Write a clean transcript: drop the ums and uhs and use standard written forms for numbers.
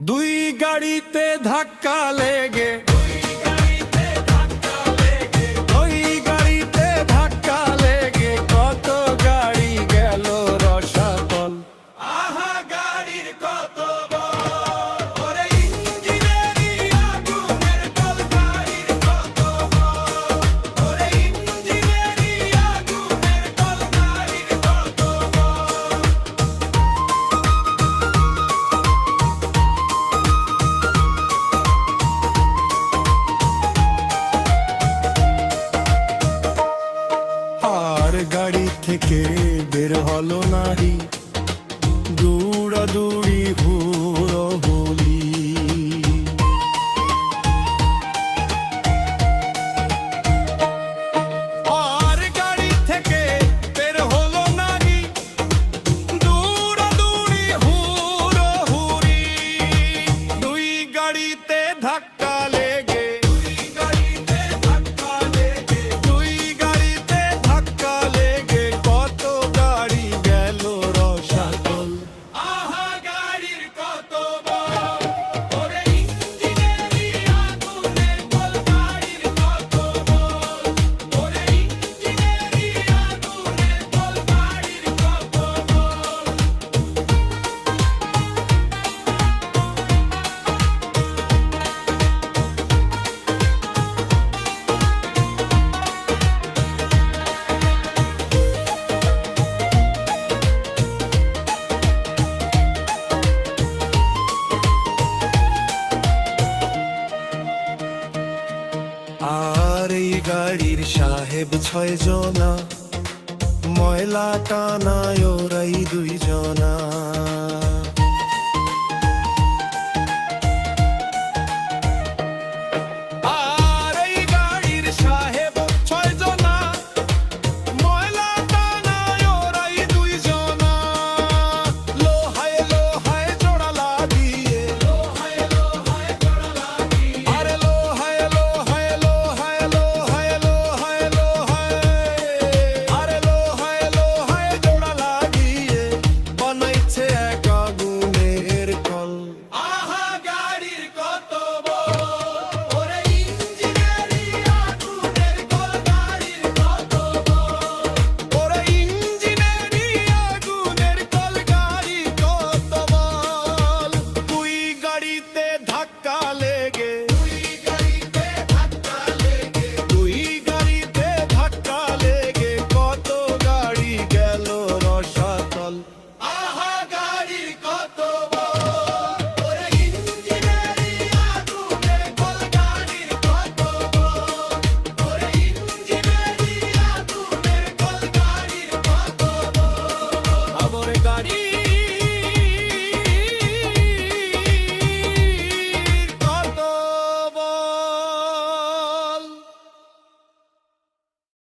দুই গাড়িতে ধাক্কা লেগে কত গাড়ি গেল রসাতল। আহা গাড়ির কত বল, ওরে ইঞ্জিনেরই আগুনের কল, গাড়ির কত বল, ওরে ইঞ্জিনেরই আগুনের কল, গাড়ির কত বল। আর গাড়ি থেকে বের হলো নারী, দৌড়াদৌড়ি হুড়োহুড়ি। আর গাড়ি থেকে বের হলো নারী, দৌড়াদৌড়ি হুড়োহুড়ি। দুই গাড়িতে ধাক্কা লেগে কত গাড়ি গেল রসাতল। আহা গাড়ির কত বল, ওরে ইঞ্জিনেরই আগুনের কল, গাড়ির কত বল, ওরে ইঞ্জিনেরই আগুনের কল, গাড়ির কত বল। আর এই গাড়ির সাহেব 6 জনা, ময়লা টানায় ওরাই 2 জনা।